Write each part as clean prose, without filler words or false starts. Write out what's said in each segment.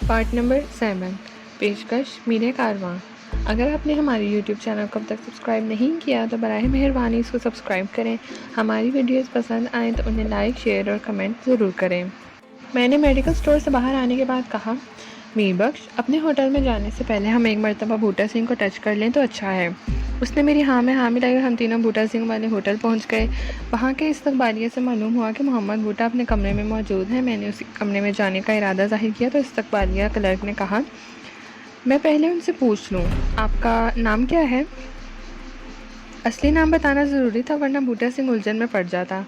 Part number 7 پیشکش میرے کارواں۔ اگر آپ نے ہماری یوٹیوب چینل کو اب تک سبسکرائب نہیں کیا تو براہ مہربانی اس کو سبسکرائب کریں۔ ہماری ویڈیوز پسند آئیں تو انہیں لائک، شیئر اور کمنٹ ضرور کریں۔ میں نے میڈیکل سٹور سے باہر آنے کے بعد کہا، میر بخش، اپنے ہوٹل میں جانے سے پہلے ہم ایک مرتبہ بوٹا سنگھ کو ٹچ کر لیں تو اچھا ہے۔ اس نے میری ہاں میں ہاں ملائی اور ہم تینوں بوٹا سنگھ والے ہوٹل پہنچ گئے۔ وہاں کے استقبالیے سے معلوم ہوا کہ محمد بوٹا اپنے کمرے میں موجود ہیں۔ میں نے اس کمرے میں جانے کا ارادہ ظاہر کیا تو استقبالیہ کلرک نے کہا، میں پہلے ان سے پوچھ لوں، آپ کا نام کیا ہے؟ اصلی نام بتانا ضروری تھا ورنہ بوٹا سنگھ الجھن میں پڑ جاتا۔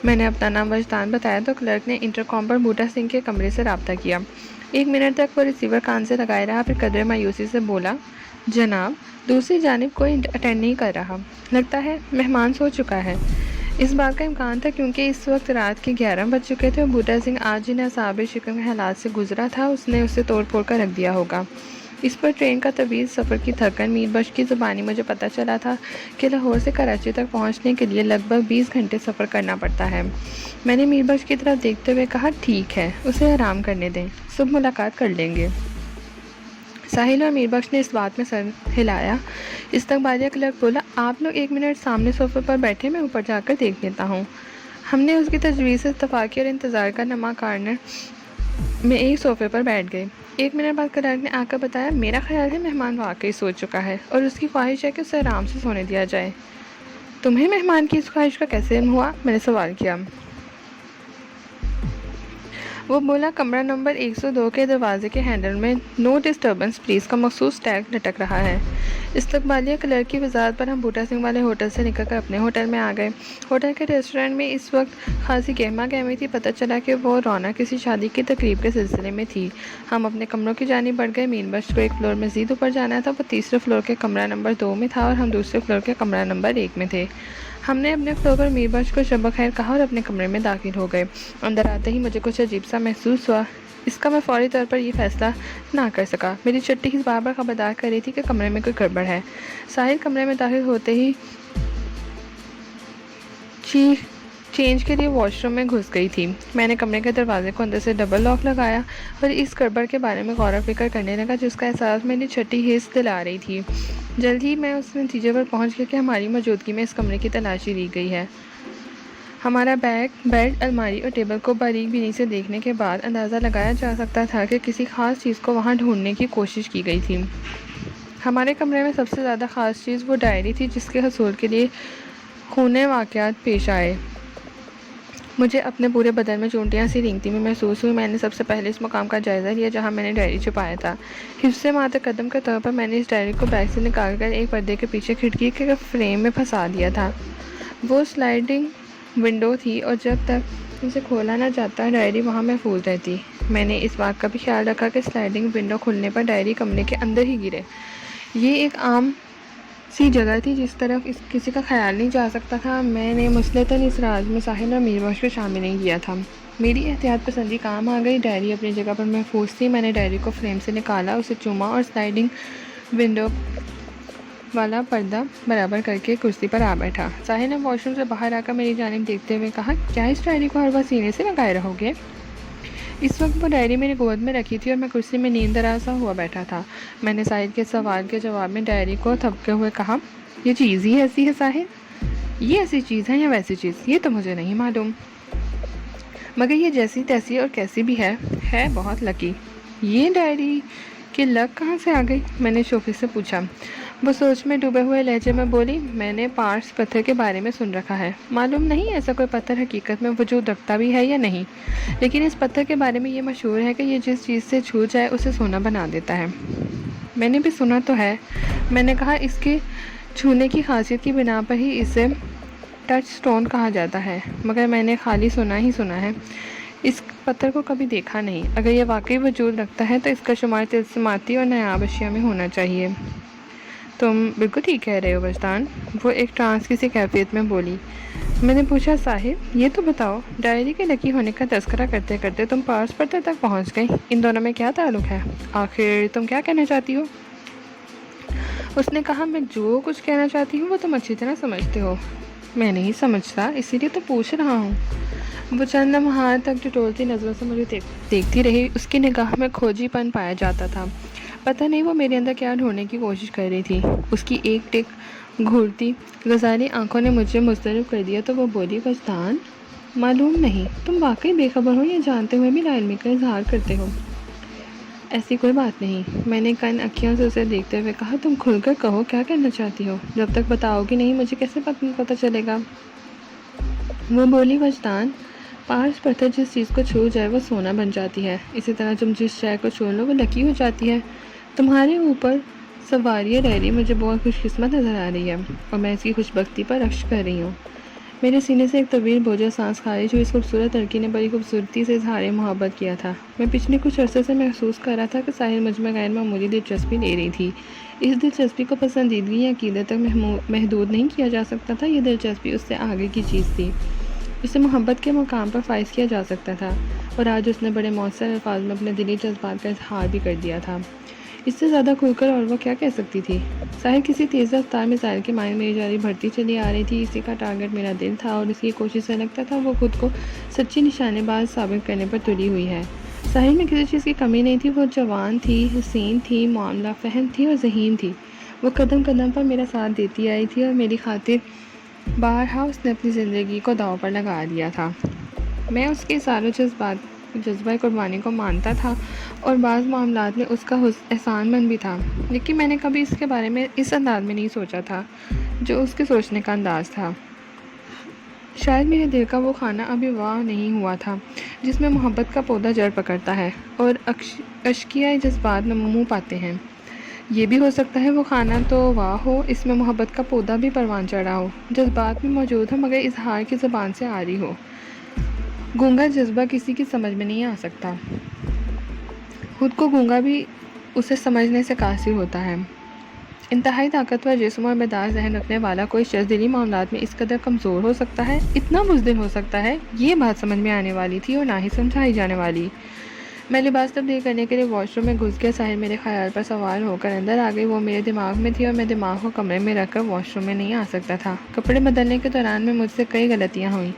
میں نے اپنا نام وجدان بتایا تو کلرک نے انٹرکام پر بوٹا سنگھ کے کمرے سے رابطہ کیا۔ 1 منٹ تک وہ ریسیور کان سے لگائے رہا، پھر قدرے مایوسی سے بولا، جناب، دوسری جانب کوئی اٹینڈ نہیں کر رہا، لگتا ہے مہمان سو چکا ہے۔ اس بات کا امکان تھا کیونکہ اس وقت رات کے 11 بج چکے تھے اور بوٹا سنگھ آج جن اعصاب شکن کے حالات سے گزرا تھا اس نے اسے توڑ پھوڑ کر رکھ دیا ہوگا۔ اس پر ٹرین کا طویل سفر کی تھکن، میر بخش کی زبانی مجھے پتہ چلا تھا کہ لاہور سے کراچی تک پہنچنے کے لیے لگ بھگ 20 گھنٹے سفر کرنا پڑتا ہے۔ میں نے میر بخش کی طرف دیکھتے ہوئے کہا، ٹھیک ہے، اسے آرام کرنے دیں، صبح ملاقات کر لیں گے۔ ساحل اور میر بخش نے اس بات میں سر ہلایا۔ استقبالیہ کلرک بولا، آپ لوگ 1 منٹ سامنے صوفے پر بیٹھے، میں اوپر جا کر دیکھ لیتا ہوں۔ ہم نے اس کی تجویز سے اتفاق کیا اور انتظار کا لمحہ کارنر میں ایک صوفے پر بیٹھ گئے۔ 1 منٹ بعد کلرک نے آ کر بتایا، میرا خیال ہے مہمان واقعی سو چکا ہے اور اس کی خواہش ہے کہ اسے آرام سے سونے دیا جائے۔ تمہیں مہمان کی اس خواہش کا کیسے علم ہوا؟ میں نے سوال کیا۔ وہ بولا، کمرہ نمبر 102 کے دروازے کے ہینڈل میں نو ڈسٹربنس پلیز کا مخصوص ٹیگ لٹک رہا ہے۔ استقبالیہ کلرک کی وضاحت پر ہم بوٹا سنگھ والے ہوٹل سے نکل کر اپنے ہوٹل میں آ گئے۔ ہوٹل کے ریسٹورینٹ میں اس وقت خاصی گہما گہمی تھی۔ پتہ چلا کہ وہ رونق کسی شادی کی تقریب کے سلسلے میں تھی۔ ہم اپنے کمروں کی جانب بڑھ گئے۔ میر بخش کو ایک فلور مزید اوپر جانا تھا، وہ تیسرے فلور کے کمرہ نمبر 2 میں تھا اور ہم دوسرے فلور کے کمرہ نمبر 1 میں تھے۔ ہم نے اپنے فلور پر میر بخش کو شب بخیر کہا اور اپنے کمرے میں داخل ہو گئے۔ اندر آتے ہی مجھے کچھ عجیب سا محسوس ہوا۔ اس کا میں فوری طور پر یہ فیصلہ نہ کر سکا۔ میری چھٹی اس بار خبردار کر رہی تھی کہ کمرے میں کوئی گڑبڑ ہے۔ ساحل کمرے میں داخل ہوتے ہی چینج کے لیے واش روم میں گھس گئی تھی۔ میں نے کمرے کے دروازے کو اندر سے ڈبل لاک لگایا اور اس گڑبڑ کے بارے میں غور و فکر کرنے لگا جس کا احساس میری چھٹی حس دلا رہی تھی۔ جلد ہی میں اس نتیجے پر پہنچ گیا کہ ہماری موجودگی میں اس کمرے کی تلاشی لی گئی ہے۔ ہمارا بیڈ، الماری اور ٹیبل کو باریک بینی سے دیکھنے کے بعد اندازہ لگایا جا سکتا تھا کہ کسی خاص چیز کو وہاں ڈھونڈنے کی کوشش کی گئی تھی۔ ہمارے کمرے میں سب سے زیادہ خاص چیز وہ ڈائری تھی جس کے حصول کے لیے خونے واقعات پیش آئے۔ مجھے اپنے پورے بدن میں چونٹیاں سی رینگتی میں محسوس ہوئی۔ میں نے سب سے پہلے اس مقام کا جائزہ لیا جہاں میں نے ڈائری چھپایا تھا۔ حفظ مات قدم کے طور پر میں نے اس ڈائری کو بیگ سے نکال کر ایک پردے کے پیچھے کھڑکی کے فریم میں پھنسا دیا تھا۔ وہ سلائڈنگ ونڈو تھی اور جب تک اسے کھولا نہ جاتا ڈائری وہاں محفوظ رہتی۔ میں نے اس بات کا بھی خیال رکھا کہ سلائڈنگ ونڈو کھلنے پر ڈائری کمرے کے اندر ہی گرے۔ یہ ایک عام سی جگہ تھی جس طرف کسی کا خیال نہیں جا سکتا تھا۔ میں نے مسلطن اس راز میں ساحل اور میر بخش کو شامل نہیں کیا تھا۔ میری احتیاط پسندی کام آ گئی۔ ڈائری اپنی جگہ پر محفوظ تھی۔ میں نے ڈائری کو فریم سے نکالا، اسے چوما اور سلائڈنگ ونڈو والا پردہ برابر کر کے کرسی پر آ بیٹھا۔ ساحل نے واش روم سے باہر آ کر میری جانب دیکھتے ہوئے کہا، کیا اس ڈائری کو ہر وقت سینے سے لگائے رہو گے؟ اس وقت وہ ڈائری میری گود میں رکھی تھی اور میں کرسی میں نیند دراز ہوا بیٹھا تھا۔ میں نے ساحل کے سوال کے جواب میں ڈائری کو تھپکتے ہوئے کہا، یہ چیز ہی ایسی ہے ساحل؟ یہ ایسی چیز ہے یا ویسی چیز؟ یہ تو مجھے نہیں معلوم، مگر یہ جیسی تیسی اور کیسی بھی ہے بہت لکی۔ یہ ڈائری کی لگ کہاں سے آ گئی؟ میں نے شوخی سے پوچھا۔ وہ سوچ میں ڈوبے ہوئے لہجے میں بولی، میں نے پارس پتھر کے بارے میں سن رکھا ہے۔ معلوم نہیں ایسا کوئی پتھر حقیقت میں وجود رکھتا بھی ہے یا نہیں، لیکن اس پتھر کے بارے میں یہ مشہور ہے کہ یہ جس چیز سے چھو جائے اسے سونا بنا دیتا ہے۔ میں نے بھی سنا تو ہے، میں نے کہا، اس کے چھونے کی خاصیت کی بنا پر ہی اسے ٹچ سٹون کہا جاتا ہے، مگر میں نے خالی سنا ہی سنا ہے، اس پتھر کو کبھی دیکھا نہیں۔ اگر یہ واقعی وجود رکھتا ہے تو اس کا شمار طلسماتی اور نایاب اشیاء میں ہونا چاہیے۔ تم بالکل ٹھیک کہہ رہے ہو وجدان، وہ ایک ٹرانس کی سی کیفیت میں بولی۔ میں نے پوچھا، صاحب یہ تو بتاؤ، ڈائری کے لکی ہونے کا تذکرہ کرتے کرتے تم پارس پتھر تک پہنچ گئی، ان دونوں میں کیا تعلق ہے؟ آخر تم کیا کہنا چاہتی ہو؟ اس نے کہا میں جو کچھ کہنا چاہتی ہوں وہ تم اچھی طرح سمجھتے ہو. میں نہیں سمجھتا اسی لیے تو پوچھ رہا ہوں. وہ چند لمحات تک ٹٹولتی نظروں سے مجھے دیکھتی رہی. اس کی نگاہ میں کھوجی پن پایا جاتا تھا. پتہ نہیں وہ میرے اندر کیا ڈھونڈنے کی کوشش کر رہی تھی. اس کی ایک ٹک گھورتی غزالی آنکھوں نے مجھے مضطرب کر دیا تو وہ بولی وجدان معلوم نہیں تم واقعی بے خبر ہو یا جانتے ہوئے بھی لا علمی کا اظہار کرتے ہو. ایسی کوئی بات نہیں. میں نے کن اکھیوں سے اسے دیکھتے ہوئے کہا تم کھل کر کہو کیا کہنا چاہتی ہو. جب تک بتاؤ گی نہیں مجھے کیسے پتہ چلے گا. وہ بولی وجدان پارس پتھر جس چیز کو چھو جائے وہ سونا بن جاتی ہے. اسی طرح تم جس شے کو چھو لو وہ لکی ہو جاتی ہے. تمہارے اوپر سواری ڈائری مجھے بہت خوش قسمت نظر آ رہی ہے اور میں اس کی خوش بختی پر رقص کر رہی ہوں. میرے سینے سے ایک طویل بوجھل سانس خارج ہوئی. اس خوبصورت لڑکی نے بڑی خوبصورتی سے اظہار محبت کیا تھا. میں پچھلے کچھ عرصے سے محسوس کر رہا تھا کہ ساحل مجھ میں غیر معمولی دلچسپی لے رہی تھی. اس دلچسپی کو پسندیدگی یا عقیدت تک محدود نہیں کیا جا سکتا تھا. یہ دلچسپی اس سے آگے کی چیز تھی. اسے محبت کے مقام پر فائز کیا جا سکتا تھا اور آج اس نے بڑے مؤثر الفاظ میں اپنے دلی جذبات کا اظہار بھی کر دیا تھا. اس سے زیادہ کھل کر اور وہ کیا کہہ سکتی تھی. ساحل کسی تیز رفتار میزائل کے مانند میری جاری بڑھتی چلی آ رہی تھی. اسی کا ٹارگٹ میرا دل تھا اور اس کی کوشش سے لگتا تھا وہ خود کو سچی نشانے باز ثابت کرنے پر تلی ہوئی ہے. ساحل میں کسی چیز کی کمی نہیں تھی. وہ جوان تھی، حسین تھی، معاملہ فہم تھی اور ذہین تھی. وہ قدم قدم پر میرا ساتھ دیتی آئی تھی اور میری خاطر بارہا اس نے اپنی زندگی کو داؤ پر لگا دیا تھا. میں اس کے سارے جذبہ قربانی کو مانتا تھا اور بعض معاملات میں اس کا احسان مند بھی تھا، لیکن میں نے کبھی اس کے بارے میں اس انداز میں نہیں سوچا تھا جو اس کے سوچنے کا انداز تھا. شاید میرے دل کا وہ خانہ ابھی واہ نہیں ہوا تھا جس میں محبت کا پودا جڑ پکڑتا ہے اور اشکیائے جذبات نمو پاتے ہیں. یہ بھی ہو سکتا ہے وہ خانہ تو واہ ہو، اس میں محبت کا پودا بھی پروان چڑھا ہو، جذبات بھی موجود ہو مگر اظہار کی زبان سے عاری ہو. گونگا جذبہ کسی کی سمجھ میں نہیں آ سکتا. خود کو گونگا بھی اسے سمجھنے سے قاصر ہوتا ہے. انتہائی طاقتور جسم اور بیدار ذہن رکھنے والا کوئی شخص دلی معاملات میں اس قدر کمزور ہو سکتا ہے، اتنا بزدل ہو سکتا ہے. یہ بات سمجھ میں آنے والی تھی اور نہ ہی سمجھائی جانے والی. میں لباس تبدیل کرنے کے لیے واش روم میں گھس گیا. ساحل میرے خیال پر سوار ہو کر اندر آ گئی. وہ میرے دماغ میں تھی اور میں دماغ کو کمرے میں رکھ کر واش روم میں نہیں آ سکتا تھا. کپڑے بدلنے کے دوران میں مجھ سے کئی غلطیاں ہوئیں.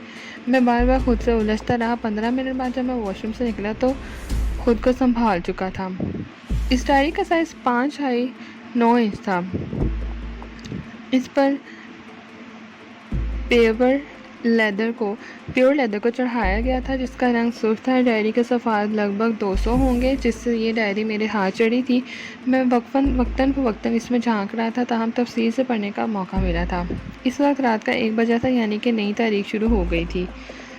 میں بار بار خود سے الجھتا رہا. 15 منٹ بعد جب میں واش روم سے نکلا تو خود کو سنبھال چکا تھا. اس ڈائری کا سائز 5.9 انچ تھا. اس پر پیور لیدر کو چڑھایا گیا تھا جس کا رنگ سرخ تھا. ڈائری کے صفحات لگ بھگ 200 ہوں گے جس سے یہ ڈائری میرے ہاتھ چڑھی تھی. میں وقتاً فوقتاً اس میں جھانک رہا تھا تاہم تفصیل سے پڑھنے کا موقع ملا تھا. اس وقت رات کا 1 بجا تھا، یعنی کہ نئی تاریخ شروع ہو گئی تھی.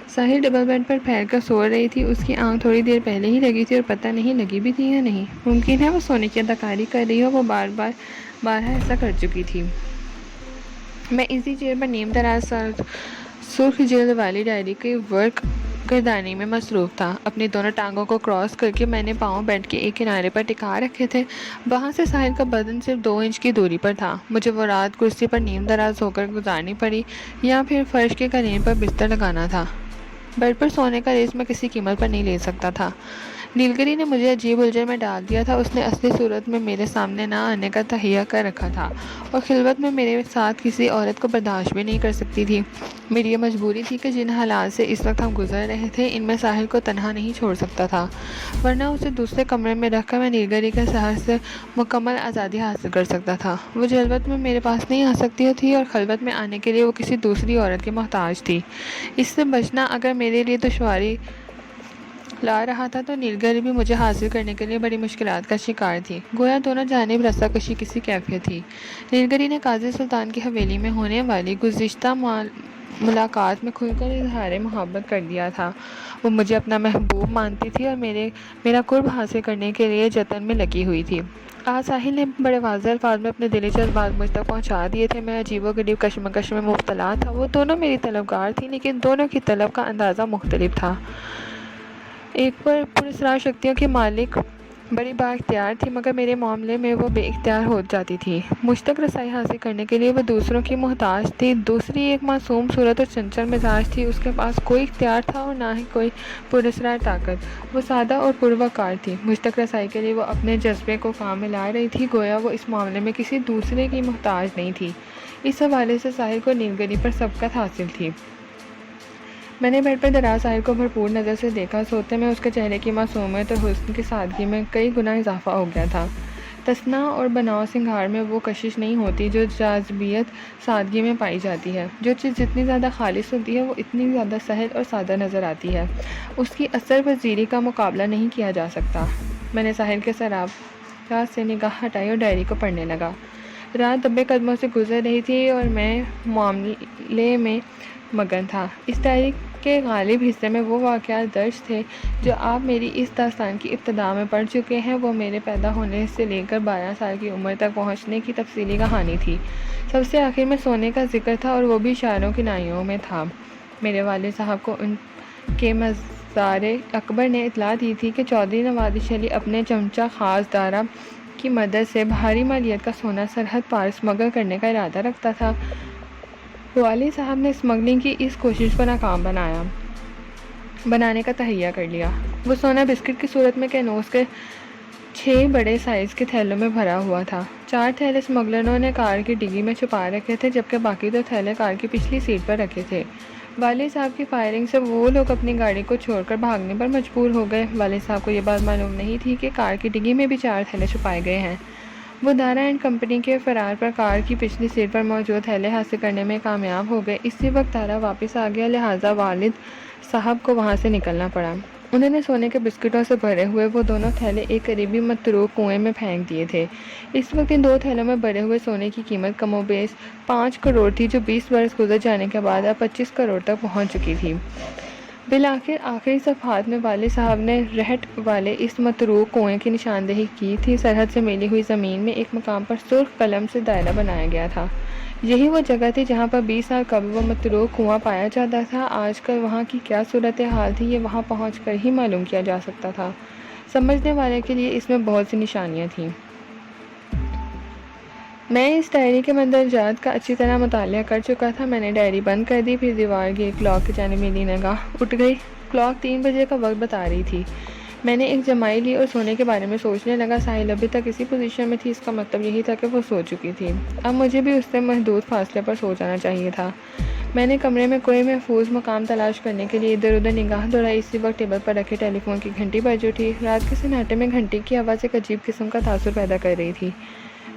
ساحل ڈبل بیڈ پر پھیل کر سو رہی تھی. اس کی آنکھ تھوڑی دیر پہلے ہی لگی تھی اور پتہ نہیں لگی بھی تھی یا نہیں. ممکن ہے وہ سونے کی اداکاری کر رہی ہو. وہ بارہا ایسا کر چکی تھی. میں ایزی چیئر پر نیم دراز سرخ جلد والی ڈائری کی ورک گردانی میں مصروف تھا. اپنی دونوں ٹانگوں کو کراس کر کے میں نے پاؤں بیڈ کے ایک کنارے پر ٹکا رکھے تھے. وہاں سے ساحل کا بدن صرف 2 انچ کی دوری پر تھا. مجھے وہ رات کرسی پر نیم دراز ہو کر گزارنی پڑی یا پھر فرش کے قالین پر بستر لگانا تھا. بیڈ پر سونے کا رسک میں کسی قیمت پر نہیں لے سکتا تھا. نیلگری نے مجھے عجیب الجھن میں ڈال دیا تھا. اس نے اصلی صورت میں میرے سامنے نہ آنے کا تہیہ کر رکھا تھا اور خلوت میں میرے ساتھ کسی عورت کو برداشت بھی نہیں کر سکتی تھی. میری یہ مجبوری تھی کہ جن حالات سے اس وقت ہم گزر رہے تھے ان میں ساحل کو تنہا نہیں چھوڑ سکتا تھا، ورنہ اسے دوسرے کمرے میں رکھ کر میں نیلگری کے سحر سے مکمل آزادی حاصل کر سکتا تھا. وہ جلوت میں میرے پاس نہیں آ سکتی تھی اور خلوت میں آنے کے لیے وہ کسی دوسری عورت کی محتاج تھی. اس سے بچنا اگر میرے لیے دشواری لا رہا تھا تو نیلگری بھی مجھے حاصل کرنے کے لیے بڑی مشکلات کا شکار تھی. گویا دونوں جانب رسا کشی کسی کیفیت تھی. نیلگری نے قاضی سلطان کی حویلی میں ہونے والی گزشتہ ملاقات میں کھل کر اظہار محبت کر دیا تھا. وہ مجھے اپنا محبوب مانتی تھی اور میرا قرب حاصل کرنے کے لیے جتن میں لگی ہوئی تھی. آج ساحل نے بڑے واضح الفاظ میں اپنے دلی جذبات مجھ تک پہنچا دیے تھے. میں عجیب و غریب کشمکش میں مبتلا تھا. وہ دونوں میری طلبگار تھیں لیکن دونوں کی طلب کا اندازہ مختلف تھا. ایک پر پراسرار شکتیوں کی مالک بڑی با اختیار تھی مگر میرے معاملے میں وہ بے اختیار ہو جاتی تھی۔ مجھ تک رسائی حاصل کرنے کے لیے وہ دوسروں کی محتاج تھی۔ دوسری ایک معصوم صورت اور چنچل مزاج تھی، اس کے پاس کوئی اختیار تھا اور نہ ہی کوئی پراسرار طاقت۔ وہ سادہ اور پروقار تھی۔ مجھ تک رسائی کے لیے وہ اپنے جذبے کو کام میں لا رہی تھی، گویا وہ اس معاملے میں کسی دوسرے کی محتاج نہیں تھی۔ اس حوالے سے ساحل کو نیلگری پر سبقت حاصل تھی۔ میں نے بیڈ پر دراز ساحل کو بھرپور نظر سے دیکھا۔ سوتے میں اس کے چہرے کی معصومیت اور حسن کی سادگی میں کئی گنا اضافہ ہو گیا تھا۔ تصنع اور بناؤ سنگھار میں وہ کشش نہیں ہوتی جو جاذبیت سادگی میں پائی جاتی ہے۔ جو چیز جتنی زیادہ خالص ہوتی ہے وہ اتنی زیادہ سہل اور سادہ نظر آتی ہے۔ اس کی اثر پذیری کا مقابلہ نہیں کیا جا سکتا۔ میں نے ساحل کے سراپا سے نگاہ ہٹائی اور ڈائری کو پڑھنے لگا۔ رات دبے قدموں سے گزر رہی تھی اور میں معاملے میں مگن تھا۔ اس ڈائری کے غالب حصے میں وہ واقعات درج تھے جو آپ میری اس داستان کی ابتدا میں پڑھ چکے ہیں۔ وہ میرے پیدا ہونے سے لے کر 12 سال کی عمر تک پہنچنے کی تفصیلی کہانی تھی۔ سب سے آخر میں سونے کا ذکر تھا اور وہ بھی اشاروں کنایوں میں تھا۔ میرے والد صاحب کو ان کے مزار اکبر نے اطلاع دی تھی کہ چودھری نوازش علی اپنے چمچہ خاص دارا کی مدد سے بھاری مالیت کا سونا سرحد پار اسمگل کرنے کا ارادہ رکھتا تھا۔ والد صاحب نے اسمگلنگ کی اس کوشش کو ناکام بنانے کا تہیہ کر لیا۔ وہ سونا بسکٹ کی صورت میں کینوس کے 6 بڑے سائز کے تھیلوں میں بھرا ہوا تھا۔ 4 تھیلے اسمگلروں نے کار کی ڈگی میں چھپا رکھے تھے جبکہ باقی 2 تھیلے کار کی پچھلی سیٹ پر رکھے تھے۔ والد صاحب کی فائرنگ سے وہ لوگ اپنی گاڑی کو چھوڑ کر بھاگنے پر مجبور ہو گئے۔ والد صاحب کو یہ بات معلوم نہیں تھی کہ کار کی ڈگی میں بھی 4 تھیلے چھپائے گئے ہیں۔ وہ دارا اینڈ کمپنی کے فرار پر کار کی پچھلی سیٹ پر موجود تھیلے حاصل کرنے میں کامیاب ہو گئے۔ اسی وقت دارا واپس آ گیا، لہٰذا والد صاحب کو وہاں سے نکلنا پڑا۔ انہوں نے سونے کے بسکٹوں سے بھرے ہوئے وہ دونوں تھیلے ایک قریبی متروک کنویں میں پھینک دیے تھے۔ اس وقت ان 2 تھیلوں میں بھرے ہوئے سونے کی قیمت کم و بیش 5 کروڑ تھی جو 20 برس گزر جانے کے بعد اب 25 کروڑ تک پہنچ چکی تھی۔ بالآخر آخری صفحات میں والد صاحب نے رہٹ والے اس متروک کنویں کی نشاندہی کی تھی۔ سرحد سے ملی ہوئی زمین میں ایک مقام پر سرخ قلم سے دائرہ بنایا گیا تھا۔ یہی وہ جگہ تھی جہاں پر 20 سال قبل وہ متروک کنواں پایا جاتا تھا۔ آج کل وہاں کی کیا صورتحال تھی یہ وہاں پہنچ کر ہی معلوم کیا جا سکتا تھا۔ سمجھنے والے کے لیے اس میں بہت سی نشانیاں تھیں۔ میں اس ڈائری کے مندرجات کا اچھی طرح مطالعہ کر چکا تھا۔ میں نے ڈائری بند کر دی، پھر دیوار کی ایک کلاک کی جانب میری نگاہ اٹھ گئی۔ کلاک 3 بجے کا وقت بتا رہی تھی۔ میں نے ایک جمائی لی اور سونے کے بارے میں سوچنے لگا۔ ساحل ابھی تک اسی پوزیشن میں تھی، اس کا مطلب یہی تھا کہ وہ سو چکی تھی۔ اب مجھے بھی اس سے محدود فاصلے پر سو جانا چاہیے تھا۔ میں نے کمرے میں کوئی محفوظ مقام تلاش کرنے کے لیے ادھر ادھر نگاہ دوڑائی۔ اسی وقت ٹیبل پر رکھے ٹیلی فون کی گھنٹی بج اٹھی۔ رات کے سناٹے میں گھنٹی کی آواز ایک عجیب قسم کا تاثر پیدا کر رہی تھی۔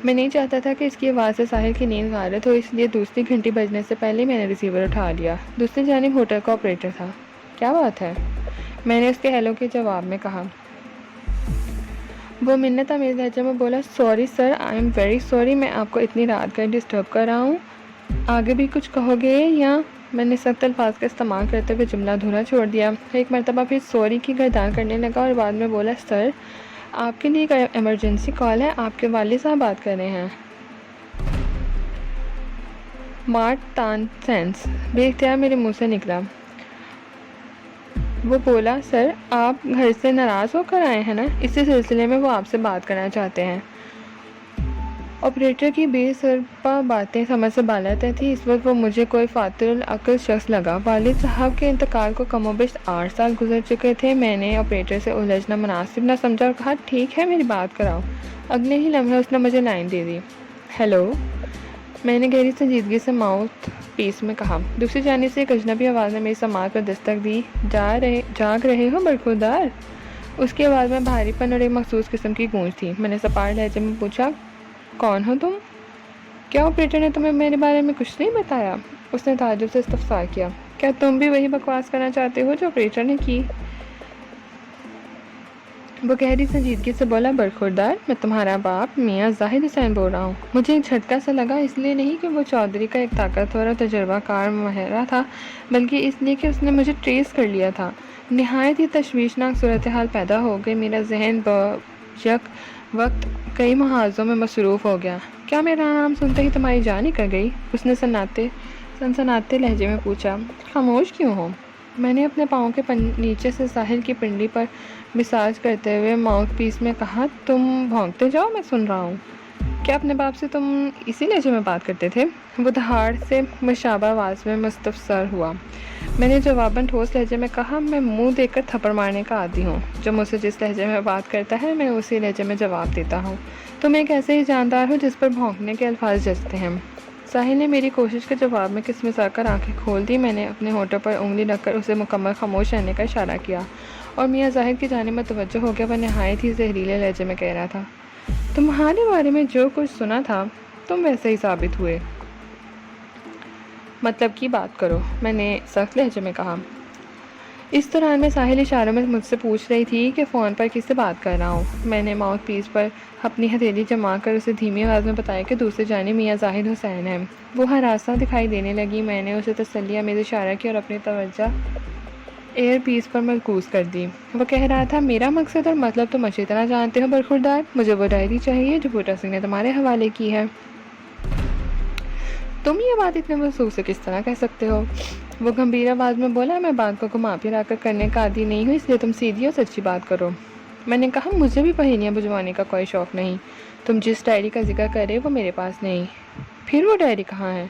میں نہیں چاہتا تھا کہ اس کی آواز سے ساحل کی نیند غارت ہو، اس لیے دوسری گھنٹی بجنے سے پہلے میں نے ریسیور اٹھا لیا۔ دوسری جانب ہوٹل کا آپریٹر تھا۔ کیا بات ہے؟ میں نے اس کے ہیلو کے جواب میں کہا۔ وہ منت آمیز لہجے میں بولا، sorry sir, I am very sorry, میں آپ کو اتنی رات کا ڈسٹرب کر رہا ہوں۔ آگے بھی کچھ کہو گے یا؟ میں نے سخت الفاظ کا استعمال کرتے ہوئے جملہ ادھورا چھوڑ دیا۔ ایک مرتبہ پھر سوری کی گردان کرنے لگا اور بعد میں بولا، سر آپ کے لیے ایک ایمرجنسی کال ہے، آپ کے والد صاحب بات کر رہے ہیں۔ مارٹ تان سینس بے اختیار میرے منہ سے نکلا۔ وہ بولا، سر آپ گھر سے ناراض ہو کر آئے ہیں نا، اسی سلسلے میں وہ آپ سے بات کرنا چاہتے ہیں۔ آپریٹر کی بے سرپا باتیں سمجھ سے بالاتر تھی۔ اس وقت وہ مجھے کوئی فاتر العقل شخص لگا۔ والد صاحب کے انتقال کو کم و بیش 8 سال گزر چکے تھے۔ میں نے آپریٹر سے الجھنا مناسب نہ سمجھا اور کہا، ٹھیک ہے میری بات کراؤ۔ اگلے ہی لمحے اس نے مجھے لائن دے دی۔ ہیلو، میں نے گہری سنجیدگی سے ماؤتھ پیس میں کہا۔ دوسری جانب سے ایک اجنبی آواز نے میری سماعت پر دستک دی۔ جاگ رہے ہو برخوردار؟ اس کی آواز میں بھاری پن اور ایک مخصوص قسم کی گونج تھی۔ میں نے سپاٹ لہجے میں پوچھا، کون ہو تم؟ کیا آپریٹر نے تمہیں میرے بارے میں کچھ نہیں بتایا؟ اس نے تعجب سے استفسار کیا۔ کیا تم بھی وہی بکواس کرنا چاہتے ہو جو آپریٹر نے کی؟ وہ گہری سنجیدگی سے بولا، برخوردار، میں تمہارا باپ میاں زاہد حسین بول رہا ہوں۔ مجھے ایک جھٹکا سا لگا، اس لیے نہیں کہ وہ چودھری کا ایک طاقتور اور تجربہ کار ماہرہ تھا، بلکہ اس لیے کہ اس نے مجھے ٹریس کر لیا تھا۔ نہایت ہی تشویشناک صورتحال پیدا ہو گئی۔ میرا ذہن یک وقت کئی محاذوں میں مصروف ہو گیا۔ کیا میرا نام سنتے ہی تمہاری جان نکل گئی؟ اس نے سنسناتے لہجے میں پوچھا۔ خاموش کیوں ہو؟ میں نے اپنے پاؤں کے نیچے سے ساحل کی پنڈلی پر مساج کرتے ہوئے ماؤتھ پیس میں کہا، تم بھونکتے جاؤ، میں سن رہا ہوں۔ کیا اپنے باپ سے تم اسی لہجے میں بات کرتے تھے؟ وہ دھاڑ سے مشابہ آواز میں مستفسر ہوا۔ میں نے جواباً ٹھوس لہجے میں کہا، میں منہ دیکھ کر تھپڑ مارنے کا عادی ہوں۔ جو مجھ سے جس لہجے میں بات کرتا ہے میں اسی لہجے میں جواب دیتا ہوں۔ تم ایک ایسے ہی جاندار ہو جس پر بھونکنے کے الفاظ جچتے ہیں۔ ساحل نے میری کوشش کے جواب میں کسمسا کر آنکھیں کھول دی۔ میں نے اپنے ہونٹوں پر انگلی رکھ کر اسے مکمل خاموش رہنے کا اشارہ کیا اور میاں زاہد کی جانب متوجہ ہو گیا۔ وہ نہایت ہی زہریلے لہجے میں کہہ رہا تھا، تمہارے بارے میں جو کچھ سنا تھا تم ویسے ہی ثابت ہوئے۔ مطلب کی بات کرو، میں نے سخت لہجے میں کہا۔ اس دوران میں ساحل اشاروں میں مجھ سے پوچھ رہی تھی کہ فون پر کس سے بات کر رہا ہوں۔ میں نے ماؤتھ پیس پر اپنی ہتھیلی جما کر اسے دھیمی آواز میں بتایا کہ دوسری جانب میاں زاہد حسین ہے۔ وہ ہراساں دکھائی دینے لگی۔ میں نے اسے تسلی آمیز اشارہ کیا اور اپنی توجہ ایئر پیس پر مرکوز کر دی۔ وہ کہہ رہا تھا، میرا مقصد اور مطلب تم اچھی طرح جانتے ہو برخوردار۔ مجھے وہ ڈائری چاہیے جو بوٹا سنگھ نے تمہارے حوالے کی ہے۔ تم یہ بات اتنے وثوق سے کس طرح کہہ سکتے ہو؟ وہ گمبھیر آواز میں بولا، میں بات کو گھما پھرا کر کرنے کا عادی نہیں ہوں، اس لیے تم سیدھی اور سچی بات کرو۔ میں نے کہا، مجھے بھی پہیلیاں بجھوانے کا کوئی شوق نہیں۔ تم جس ڈائری کا ذکر کر رہے وہ میرے پاس نہیں۔ پھر وہ ڈائری کہاں ہے؟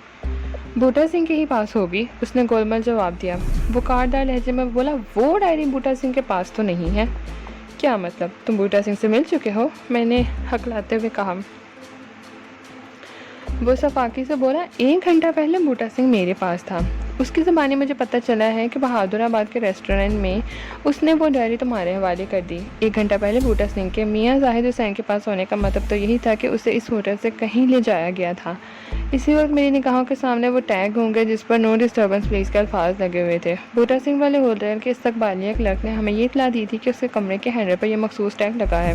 بوٹا سنگھ کے ہی پاس ہوگی، اس نے گول مول جواب دیا۔ وہ کاٹدار لہجے میں بولا، وہ ڈائری بوٹا سنگھ کے پاس تو نہیں ہے۔ کیا مطلب؟ تم بوٹا سنگھ سے مل چکے ہو؟ میں نے ہکلاتے ہوئے کہا۔ وہ صفاقی سے بولا، 1 گھنٹہ پہلے بوٹا سنگھ میرے پاس تھا۔ اس کی زبانی مجھے پتہ چلا ہے کہ بہادر آباد کے ریسٹورنٹ میں اس نے وہ ڈائری تمہارے حوالے کر دی۔ 1 گھنٹہ پہلے بوٹا سنگھ کے میاں زاہد حسین کے پاس ہونے کا مطلب تو یہی تھا کہ اسے اس ہوٹل سے کہیں لے جایا گیا تھا۔ اسی وقت میری نگاہوں کے سامنے وہ ٹیگ ہوں گے جس پر نو ڈسٹربنس پلیز کے الفاظ لگے ہوئے تھے۔ بوٹا سنگھ والے ہوٹل کے استقبالیہ کلرک نے ہمیں یہ اطلاع دی تھی کہ اس کے کمرے کے ہینڈل پر یہ مخصوص ٹیگ لگا ہے۔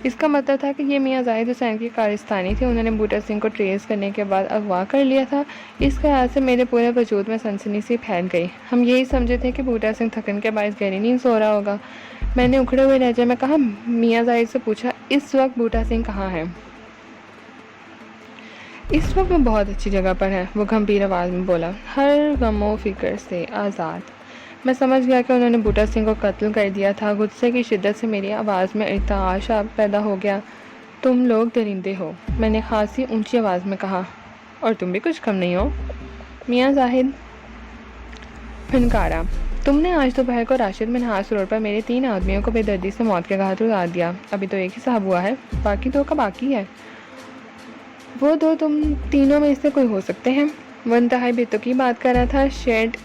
اس کا مطلب تھا کہ یہ میاں زاہد حسین کی کارستانی تھی۔ انہوں نے بوٹا سنگھ کو ٹریس کرنے کے بعد اغوا کر لیا تھا۔ اس خیال سے میرے پورے وجود میں سنسنی سی پھیل گئی۔ ہم یہی سمجھے تھے کہ بوٹا سنگھ تھکن کے باعث گہری نیند سو رہا ہوگا۔ میں نے اکھڑے ہوئے لہجے میں کہا، میاں زاہد سے پوچھا، اس وقت بوٹا سنگھ کہاں ہے؟ اس وقت وہ بہت اچھی جگہ پر ہے، وہ گمبھیر آواز میں بولا، ہر غم و فکر سے آزاد۔ میں سمجھ گیا کہ انہوں نے بوٹا سنگھ کو قتل کر دیا تھا۔ غصے کی شدت سے میری آواز میں ارتعاش پیدا ہو گیا۔ تم لوگ درندے ہو، میں نے خاصی اونچی آواز میں کہا، اور تم بھی کچھ کم نہیں ہو۔ میاں زاہد پھنکارا، تم نے آج دوپہر کو راشد منہاس روڈ پر میرے 3 آدمیوں کو بے دردی سے موت کے گھاٹ اتار دیا۔ ابھی تو ایک ہی صاحب ہوا ہے، باقی 2 کا باقی ہے۔ وہ 2 تم تینوں میں سے کوئی ہو سکتے ہیں؟ وہ انتہائی بے تکی بات کر رہا تھا۔ شیڈ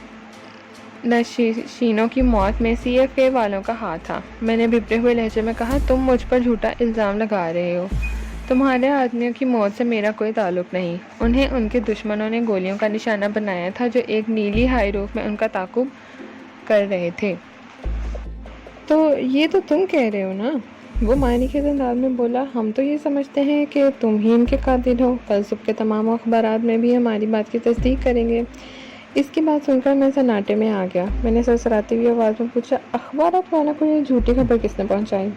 نشینوں کی موت میں CFA والوں کا ہاتھ تھا۔ میں نے بھبرے ہوئے لہجے میں کہا، تم مجھ پر جھوٹا الزام لگا رہے ہو۔ تمہارے آدمیوں کی موت سے میرا کوئی تعلق نہیں۔ انہیں ان کے دشمنوں نے گولیوں کا نشانہ بنایا تھا جو ایک نیلی ہائی روف میں ان کا تعاقب کر رہے تھے۔ تو یہ تو تم کہہ رہے ہو نا؟ وہ معنی کے انداز میں بولا، ہم تو یہ سمجھتے ہیں کہ تم ہی ان کے قاتل ہو۔ کل صبح کے تمام اخبارات میں بھی ہماری بات کی تصدیق کریں گے۔ اس کی بات سن کر میں سناٹے میں آ گیا۔ میں نے سرسراتی ہوئی آواز میں پوچھا، اخبارات والوں کو یہ جھوٹی خبر کس نے پہنچائی؟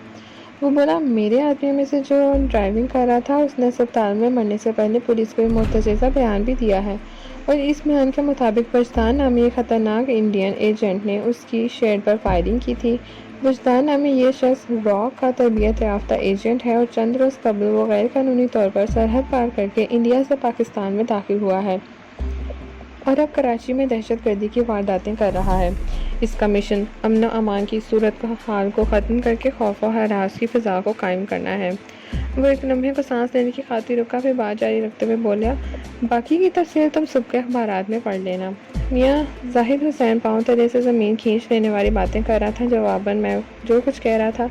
وہ بولا، میرے آدمیوں میں سے جو ڈرائیونگ کر رہا تھا اس نے اسپتال میں مرنے سے پہلے پولیس کو متجزہ بیان بھی دیا ہے، اور اس بیان کے مطابق وجدان نامی ایک خطرناک انڈین ایجنٹ نے اس کی شیڈ پر فائرنگ کی تھی۔ وجدان نامی یہ شخص راک کا تربیت یافتہ ایجنٹ ہے اور چند روز قبل وہ غیر قانونی طور پر سرحد پار کر کے انڈیا سے پاکستان میں داخل ہوا ہے اور اب کراچی میں دہشت گردی کی وارداتیں کر رہا ہے۔ اس کا مشن امن و امان کی صورت حال کو ختم کر کے خوف و ہراس کی فضا کو قائم کرنا ہے۔ وہ ایک لمحے کو سانس لینے کی خاطر رکا، پھر بات جاری رکھتے ہوئے بولا، باقی کی تفصیل تم صبح کے اخبارات میں پڑھ لینا۔ میاں زاہد حسین پاؤں تلے سے زمین کھینچ لینے والی باتیں کر رہا تھا۔ جواباً میں جو کچھ کہہ رہا تھا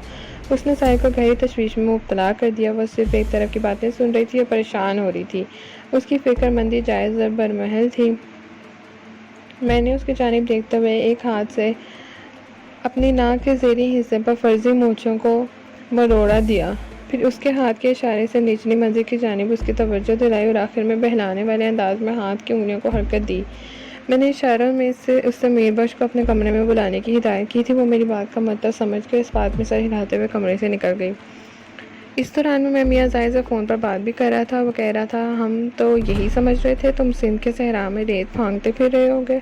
اس نے ساحل کو گہری تشویش میں مبتلا کر دیا۔ وہ صرف ایک طرف کی باتیں سن رہی تھی اور پریشان ہو رہی تھی۔ اس کی فکر مندی جائز اور برمحل تھی۔ میں نے اس کی جانب دیکھتے ہوئے ایک ہاتھ سے اپنی ناک کے زیریں حصے پر فرضی مونچھوں کو مروڑا دیا، پھر اس کے ہاتھ کے اشارے سے نچلی منزل کی جانب اس کی توجہ دلائی اور آخر میں بہلانے والے انداز میں ہاتھ کی انگلیوں کو حرکت دی۔ میں نے اشاروں میں اس سے میر بخش کو اپنے کمرے میں بلانے کی ہدایت کی تھی۔ وہ میری بات کا مطلب سمجھ کر اس بات میں سر ہلاتے ہوئے کمرے سے نکل گئی۔ اس دوران میں میاں زاہد سے فون پر بات بھی کر رہا تھا. وہ کہہ رہا تھا ہم تو یہی سمجھ رہے تھے تم سندھ کے صحرا میں ریت پھانکتے پھر رہے ہوگے.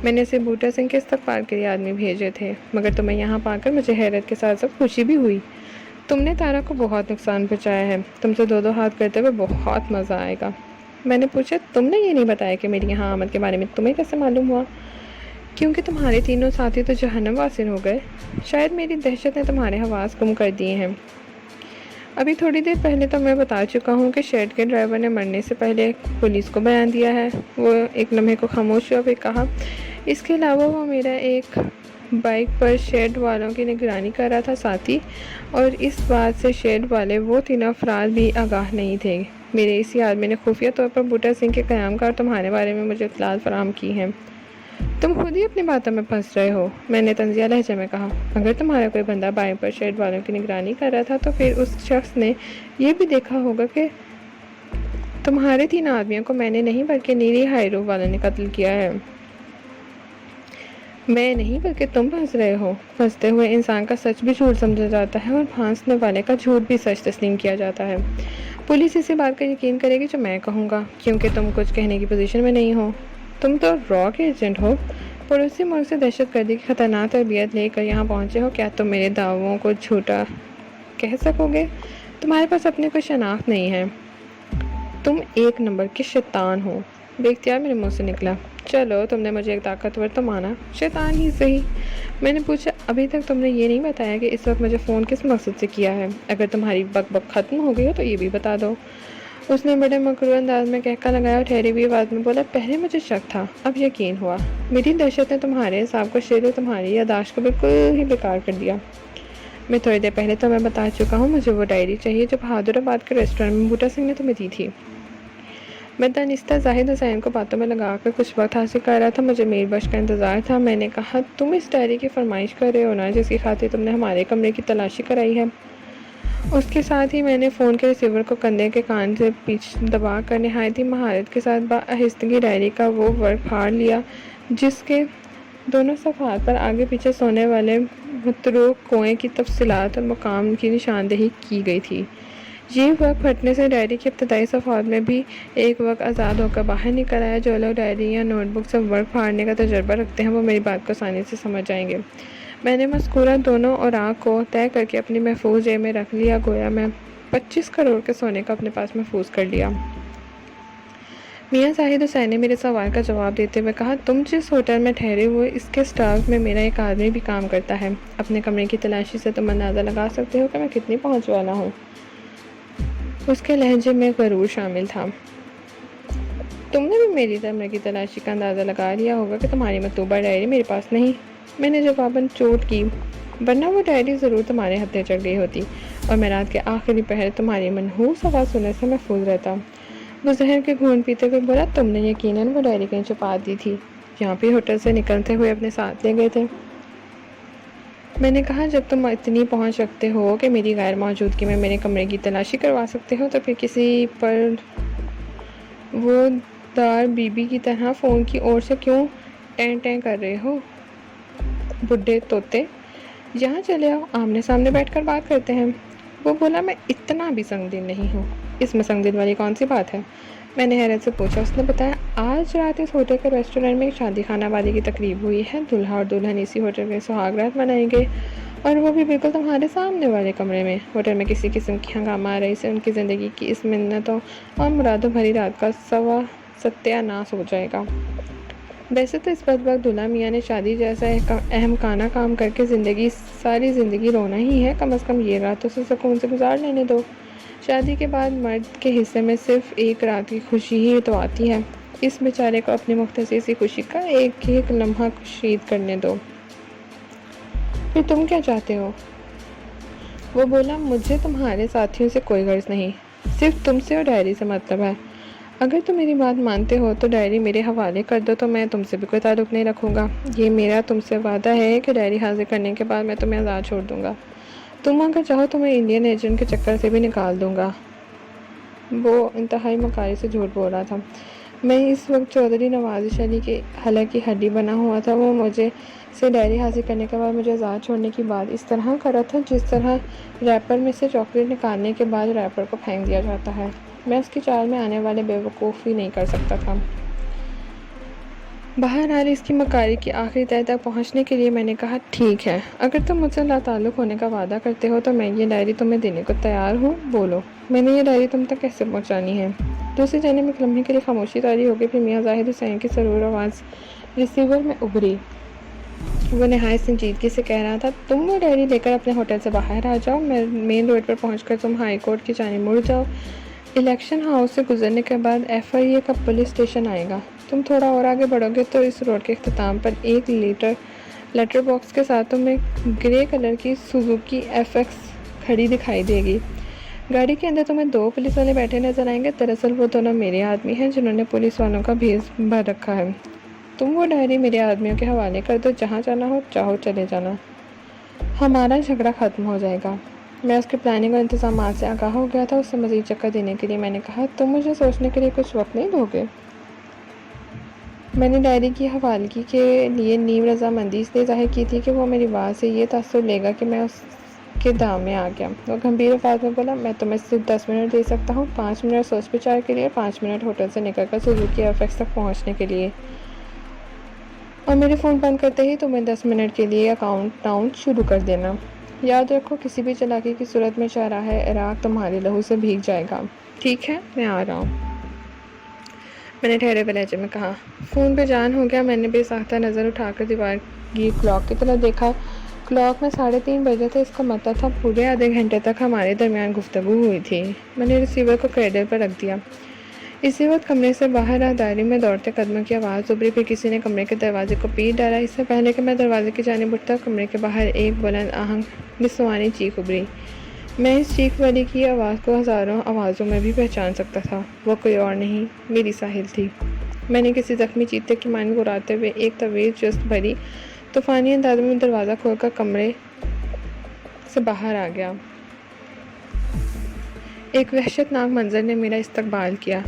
میں نے اسے بوٹا سنگھ کے استقبال کے لیے آدمی بھیجے تھے, مگر تمہیں یہاں پا کر مجھے حیرت کے ساتھ ساتھ خوشی بھی ہوئی. تم نے تارا کو بہت نقصان پہنچایا ہے. تم سے دو ہاتھ کرتے ہوئے بہت مزہ آئے گا. میں نے پوچھا تم نے یہ نہیں بتایا کہ میری یہاں آمد کے بارے میں تمہیں کیسے معلوم ہوا؟ کیونکہ تمہارے تینوں ساتھی تو جہنم واصل ہو گئے. شاید میری دہشت نے تمہارے حواس گم کر دیے ہیں. ابھی تھوڑی دیر پہلے تو میں بتا چکا ہوں کہ شیڈ کے ڈرائیور نے مرنے سے پہلے پولیس کو بیان دیا ہے. وہ ایک لمحے کو خاموش ہوا, پھر کہا اس کے علاوہ وہ میرا ایک بائک پر شیڈ والوں کی نگرانی کر رہا تھا ساتھی, اور اس بات سے شیڈ والے وہ تینوں افراد بھی آگاہ نہیں تھے. میرے اسی آدمی نے خفیہ طور پر بوٹا سنگھ کے قیام کا اور تمہارے بارے میں مجھے اطلاعات فراہم کی ہیں. تم خود ہی اپنی باتوں میں پھنس رہے ہو, میں نے طنزیہ لہجے میں کہا. اگر تمہارا کوئی بندہ بائک پر شیڈ والوں کی نگرانی کر رہا تھا تو پھر اس شخص نے یہ بھی دیکھا ہوگا کہ تمہارے 3 آدمیوں کو میں نے نہیں بلکہ نیلی ہائیرو والوں نے قتل کیا ہے. میں نہیں بلکہ تم پھنس رہے ہو. پھنستے ہوئے انسان کا سچ بھی جھوٹ سمجھا جاتا ہے اور پھانسنے والے کا جھوٹ بھی سچ تسلیم کیا جاتا ہے. پولیس اسی بات کا یقین کرے گی جو میں کہوں گا, کیونکہ تم کچھ کہنے کی پوزیشن میں نہیں ہو. تم تو را کے ایجنٹ ہو, پڑوسی ملک سے دہشت گردی کی خطرناک تربیت لے کر یہاں پہنچے ہو. کیا تم میرے دعووں کو جھوٹا کہہ سکو گے؟ تمہارے پاس اپنی کوئی شناخت نہیں ہے. تم ایک نمبر کے شیطان ہو. بے اختیار میرے منہ سے نکلا. چلو تم نے مجھے ایک طاقتور تو مانا, شیطان ہی صحیح. میں نے پوچھا ابھی تک تم نے یہ نہیں بتایا کہ اس وقت مجھے فون کس مقصد سے کیا ہے. اگر تمہاری بک بک ختم ہو گئی ہو تو یہ بھی بتا دو. اس نے بڑے مکرو انداز میں کہکا لگایا اور ٹھہری ہوئی آواز میں بولا پہلے مجھے شک تھا, اب یقین ہوا. میری دہشت نے تمہارے حساب کو شیر و تمہاری یاداشت کو بالکل ہی بیکار کر دیا. میں تھوڑی دیر پہلے تو میں بتا چکا ہوں مجھے وہ ڈائری چاہیے جو بہادر آباد کے ریسٹورینٹ میں بوٹا سنگھ نے تمہیں دی تھی. میں دانستہ زاہد حسین کو باتوں میں لگا کر کچھ وقت حاصل کر رہا تھا. مجھے میل بخش کا انتظار تھا. میں نے کہا تم اس ڈائری کی فرمائش کر رہے ہو نا جس کی خاطر تم نے ہمارے کمرے کی تلاشی کرائی ہے؟ اس کے ساتھ ہی میں نے فون کے ریسیور کو کندھے کے کان سے پیچھے دبا کر نہایت ہی مہارت کے ساتھ بآہستگی ڈائری کا وہ ورق پھاڑ لیا جس کے دونوں صفحات پر آگے پیچھے سونے والے متروک کنویں کی تفصیلات اور مقام کی نشاندہی کی گئی تھی. یہ ورق پھٹنے سے ڈائری کی ابتدائی صفحات میں بھی ایک وقت آزاد ہو کر باہر نکل آیا. جو لوگ ڈائری یا نوٹ بک سے ورق پھاڑنے کا تجربہ رکھتے ہیں وہ میری بات کو آسانی سے سمجھ جائیں گے. میں نے مذکورہ دونوں اوراق کو طے کر کے اپنی محفوظ جیب میں رکھ لیا, گویا میں 25 کروڑ کے سونے کا اپنے پاس محفوظ کر لیا. میاں زاہد حسین نے میرے سوال کا جواب دیتے ہوئے کہا تم جس ہوٹل میں ٹھہرے ہوئے اس کے سٹاف میں میرا ایک آدمی بھی کام کرتا ہے. اپنے کمرے کی تلاشی سے تم اندازہ لگا سکتے ہو کہ میں کتنی پہنچ والا ہوں. اس کے لہجے میں غرور شامل تھا. تم نے بھی میری کمرے کی تلاشی کا اندازہ لگا لیا ہوگا کہ تمہاری مطلوبہ ڈائری میرے پاس نہیں. میں نے جواباً چوٹ کی, ورنہ وہ ڈائری ضرور تمہارے ہتھے چڑھ گئی ہوتی اور میں رات کے آخری پہر تمہاری منحوس آواز سننے سے محفوظ رہتا. وہ زہر کے گھونٹ پیتے ہوئے بولا تم نے یقیناً وہ ڈائری کہیں چھپا دی تھی, یہاں پہ ہوٹل سے نکلتے ہوئے اپنے ساتھ لے گئے تھے. میں نے کہا جب تم اتنی پہنچ رکھتے ہو کہ میری غیر موجودگی میں میرے کمرے کی تلاشی کروا سکتے ہو تو پھر کسی پر وہ دار بی بی کی طرح فون کی اور سے کیوں ٹیں ٹیں کر رہے ہو؟ بڈھے طوطے, یہاں چلے آؤ, آمنے سامنے بیٹھ کر بات کرتے ہیں. وہ بولا میں اتنا بھی سنگ دل نہیں ہوں. اس میں سنگ دل والی کون سی بات ہے؟ میں نے حیرت سے پوچھا. اس نے بتایا آج رات اس ہوٹل کے ریسٹورینٹ میں ایک شادی خانہ والی کی تقریب ہوئی ہے. دلہا اور دلہن اسی ہوٹل کے سہاگ رات منائیں گے اور وہ بھی بالکل تمہارے سامنے والے کمرے میں. ہوٹل میں کسی قسم کی ہنگامہ آرائی سے ان کی زندگی کی اس منتوں اور مرادوں بھری رات کا ستیہ ناس ہو جائے گا. ویسے تو اس بدبخت دلہا میاں نے شادی جیسا اہم کانا کام کر کے ساری زندگی رونا ہی ہے. کم از کم یہ رات اسے سکون سے گزار لینے دو. شادی کے بعد مرد کے حصے میں صرف ایک رات کی خوشی ہی تو آتی ہے. اس بیچارے کو اپنی مختصر سی خوشی کا ایک ایک لمحہ کشید کرنے دو. پھر تم کیا چاہتے ہو؟ وہ بولا مجھے تمہارے ساتھیوں سے کوئی غرض نہیں, صرف تم سے اور ڈائری سے مطلب ہے. اگر تم میری بات مانتے ہو تو ڈائری میرے حوالے کر دو تو میں تم سے بھی کوئی تعلق نہیں رکھوں گا. یہ میرا تم سے وعدہ ہے کہ ڈائری حاضر کرنے کے بعد میں تمہیں آزاد چھوڑ دوں گا. تم اگر چاہو تو میں انڈین ایجنٹ کے چکر سے بھی نکال دوں گا. وہ انتہائی مکاری سے جھوٹ بول رہا تھا. میں اس وقت چودھری نوازش علی کے حلق کی ہڈی بنا ہوا تھا۔ وہ مجھے سے ڈائری حاصل کرنے کے بعد مجھے آزاد چھوڑنے کی بات اس طرح کر رہا تھا جس طرح ریپر میں سے چاکلیٹ نکالنے کے بعد ریپر کو پھینک دیا جاتا ہے۔ میں اس کی چال میں آنے والے بے وقوفی نہیں کر سکتا تھا۔ بہرحال اس کی مکاری کی آخری تہہ تک پہنچنے کے لیے میں نے کہا ٹھیک ہے، اگر تم مجھ سے لا تعلق ہونے کا وعدہ کرتے ہو تو میں یہ ڈائری تمہیں دینے کو تیار ہوں، بولو میں نے یہ ڈائری تم تک کیسے پہنچانی ہے؟ دوسری جانب ایک لمحے کے لیے خاموشی طاری ہو گئی، پھر میاں زاہد حسین کی سرور آواز ریسیور میں ابھری۔ وہ نہایت سنجیدگی سے کہہ رہا تھا، تم وہ ڈائری لے کر اپنے ہوٹل سے باہر آ جاؤ، مین روڈ پر پہنچ کر تم ہائی کورٹ کی جانب مڑ جاؤ، الیکشن ہاؤس سے گزرنے کے بعد ایف آئی اے کا پولیس اسٹیشن آئے گا، تم تھوڑا اور آگے بڑھو گے تو اس روڈ کے اختتام پر ایک لیٹر باکس کے ساتھ تمہیں گرے کلر کی سوزوکی ایف ایکس کھڑی دکھائی دے گی۔ گاڑی کے اندر تمہیں 2 پولیس والے بیٹھے نظر آئیں گے، دراصل وہ دونوں میرے آدمی ہیں جنہوں نے پولیس والوں کا بھیس بھر رکھا ہے۔ تم وہ ڈائری میرے آدمیوں کے حوالے کر دو، جہاں جانا ہو چاہو چلے جانا، ہمارا جھگڑا ختم ہو جائے گا۔ میں اس کے پلاننگ اور انتظامات سے آگاہ ہو گیا تھا۔ اسے مزید چکر دینے کے لیے میں نے کہا، تم مجھے سوچنے کے لیے کچھ وقت نہیں دو گے؟ میں نے ڈائری کی حوالگی کے لیے نیم رضامندی اس لیے ظاہر کی تھی کہ وہ میری بات سے یہ تاثر لے گا کہ میں اس کے دام میں آ گیا۔ وہ گمبھیر الفاظ میں بولا، میں تمہیں صرف 10 منٹ دے سکتا ہوں، 5 منٹ سوچ بچار کے لیے، 5 منٹ ہوٹل سے نکل کر سوزوکی ایف ایکس تک پہنچنے کے لیے، اور میرے فون بند کرتے ہی تمہیں 10 منٹ کے لیے کاؤنٹ ڈاؤن شروع کر دینا۔ یاد رکھو کسی بھی چالاکی کی صورت میں شاہراہ عراق تمہارے لہو سے بھیگ جائے گا۔ ٹھیک ہے، میں آ رہا ہوں، میں نے ٹھہرے ہوئے لہجے میں کہا۔ فون پہ جان ہو گیا۔ میں نے بے ساختہ نظر اٹھا کر دیوار کی کلاک کی طرف دیکھا۔ کلاک میں 3:30 بجے تھے، اس کا مطلب تھا پورے آدھے گھنٹے تک ہمارے درمیان گفتگو ہوئی تھی۔ میں نے ریسیور کو کریڈل پر رکھ دیا۔ اسی وقت کمرے سے باہر راہداری میں دوڑتے قدموں کی آواز ابھری، پھر کسی نے کمرے کے دروازے کو پیٹ ڈالا۔ اس سے پہلے کہ میں دروازے کی جانب اٹھتا، کمرے کے باہر ایک بلند آہنگ نسوانی چیخ ابھری۔ میں اس چیخ والی کی آواز کو ہزاروں آوازوں میں بھی پہچان سکتا تھا۔ وہ کوئی اور نہیں، میری ساحل تھی۔ میں نے کسی زخمی چیتے کی مانند گراتے ہوئے ایک طویل جست بھری طوفانی انداز میں دروازہ کھول کر کمرے سے باہر آ گیا۔ ایک وحشت ناک منظر نے میرا استقبال کیا۔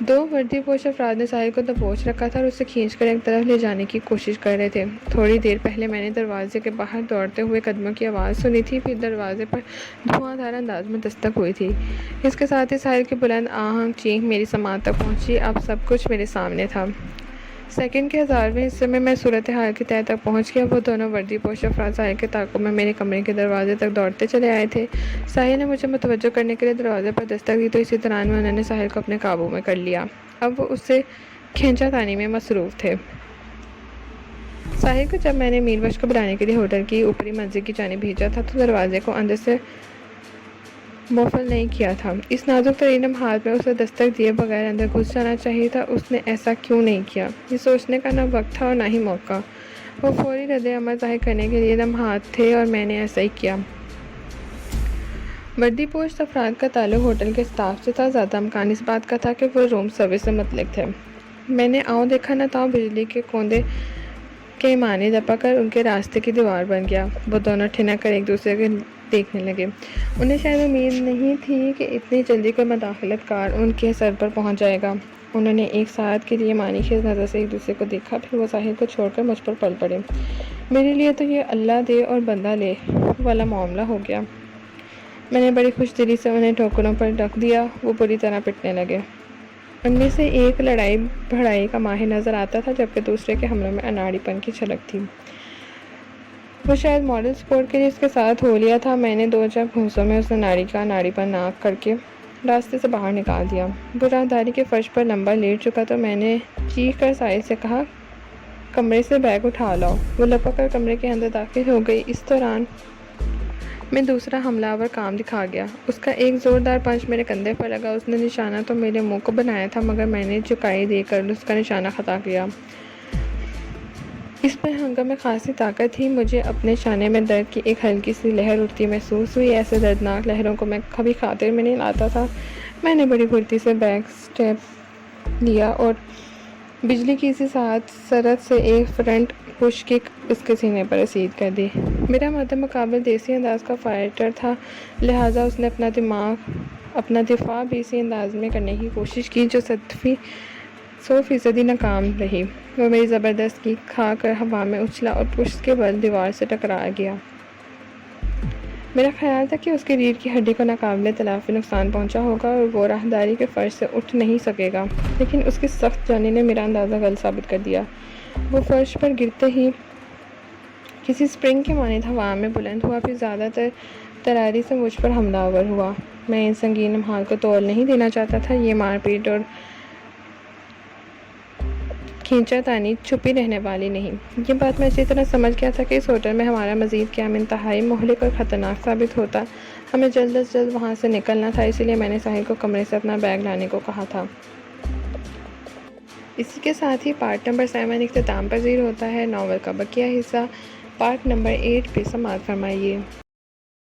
2 وردی پوش افراد نے ساحل کو دبوچ رکھا تھا اور اسے کھینچ کر ایک طرف لے جانے کی کوشش کر رہے تھے۔ تھوڑی دیر پہلے میں نے دروازے کے باہر دوڑتے ہوئے قدموں کی آواز سنی تھی، پھر دروازے پر دھواں دھار انداز میں دستک ہوئی تھی۔ اس کے ساتھ ہی ساحل کی بلند آہنگ چیخ میری سماعت تک پہنچی۔ اب سب کچھ میرے سامنے تھا۔ سیکنڈ کے 1000ویں حصے میں صورتحال کی تہہ تک پہنچ گیا۔ وہ دونوں وردی پوش افراد ساحل کے تعاقب میں میرے کمرے کے دروازے تک دوڑتے چلے آئے تھے۔ ساحل نے مجھے متوجہ کرنے کے لیے دروازے پر دستک دی تو اسی دوران میں انہوں نے ساحل کو اپنے قابو میں کر لیا۔ اب وہ اسے کھینچا تانی میں مصروف تھے۔ ساحل کو جب میں نے میربخش کو بلانے کے لیے ہوٹل کی اوپری منزل کی جانب بھیجا تھا تو دروازے کو اندر سے موفل نہیں کیا تھا۔ اس نازک ترین لمحات میں اسے دستک دیے بغیر اندر گھس جانا چاہیے تھا۔ اس نے ایسا کیوں نہیں کیا؟ یہ سوچنے کا نہ وقت تھا اور نہ ہی موقع۔ وہ فوری رد عمل ظاہر کرنے کے لیے لمحات تھے اور میں نے ایسا ہی کیا۔ وردی پوش افراد کا تعلق ہوٹل کے اسٹاف سے تھا۔ زیادہ امکان اس بات کا تھا کہ وہ روم سروس سے متعلق تھے۔ میں نے آؤں دیکھا نہ تاؤں بجلی کے کوندے کے معنی دپا کر ان کے راستے کی دیوار بن گیا۔ وہ دونوں ٹھنک کر ایک دوسرے کے دیکھنے لگے۔ انہیں شاید امید نہیں تھی کہ اتنی جلدی کوئی مداخلت کار ان کے سر پر پہنچ جائے گا۔ انہوں نے ایک ساعت کے لیے معنی خیز نظر سے ایک دوسرے کو دیکھا، پھر وہ ساحل کو چھوڑ کر مجھ پر پل پڑے۔ میرے لیے تو یہ اللہ دے اور بندہ لے والا معاملہ ہو گیا۔ میں نے بڑی خوش دلی سے انہیں ٹھوکروں پر رکھ دیا۔ وہ بری طرح پٹنے لگے۔ ان میں سے ایک لڑائی بھڑائی کا ماہر نظر آتا تھا جبکہ دوسرے کے حملوں میں اناڑی پن کی جھلک تھی۔ وہ شاید ماڈل سپورٹ کے لیے اس کے ساتھ ہو لیا تھا۔ میں نے 2 جگ گھونسوں میں اس اناڑی کا اناڑی پن ناک کر کے راستے سے باہر نکال دیا۔ وہ راہداری کے فرش پر لمبا لیٹ چکا تو میں نے چیخ کر ساحل سے کہا، کمرے سے بیگ اٹھا لاؤ۔ وہ لپک کر کمرے کے اندر داخل ہو گئی۔ اس دوران میں دوسرا حملہ آور کام دکھا گیا۔ اس کا ایک زوردار پنچ میرے کندھے پر لگا۔ اس نے نشانہ تو میرے منہ کو بنایا تھا مگر میں نے چکائی دے کر اس کا نشانہ خطا کیا۔ اس پر ہنگامِ خاصی طاقت تھی۔ مجھے اپنے شانے میں درد کی ایک ہلکی سی لہر اٹھتی محسوس ہوئی۔ ایسے دردناک لہروں کو میں کبھی خاطر میں نہیں لاتا تھا۔ میں نے بڑی پھرتی سے بیک سٹیپ لیا اور بجلی کی اسی ساتھ سرعت سے ایک فرنٹ پش کک اس کے سینے پر رسید کر دی۔ میرا مد مقابل دیسی انداز کا فائٹر تھا، لہٰذا اس نے اپنا دماغ اپنا دفاع بھی اسی انداز میں کرنے کی کوشش کی جو 100% ناکام رہی۔ وہ میری زبردست کی کھا کر ہوا میں اچھلا اور پشت کے بل دیوار سے ٹکرا گیا۔ میرا خیال تھا کہ اس کی ریڑھ کی ہڈی کو ناقابل تلافی نقصان پہنچا ہوگا اور وہ راہداری کے فرش سے اٹھ نہیں سکے گا، لیکن اس کی سخت جانی نے میرا اندازہ غلط ثابت کر دیا۔ وہ فرش پر گرتے ہی کسی اسپرنگ کے مانند ہوا میں بلند ہوا، پھر زیادہ تراری سے مجھ پر حملہ آور ہوا۔ میں ان سنگین لمحات کو تول نہیں دینا چاہتا تھا۔ یہ مار پیٹ اور کھینچا تانی چھپی رہنے والی نہیں۔ یہ بات میں اچھی طرح سمجھ گیا تھا کہ اس ہوٹل میں ہمارا مزید قیام انتہائی مہلک اور خطرناک ثابت ہوتا۔ ہمیں جلد از جلد وہاں سے نکلنا تھا، اسی لیے میں نے ساحل کو کمرے سے اپنا بیگ لانے کو کہا تھا۔ اسی کے ساتھ ہی پارٹ نمبر 7 اختتام پذیر ہوتا ہے۔ ناول کا بقیہ حصہ پارٹ نمبر 8 پہ سماعت فرمائیے۔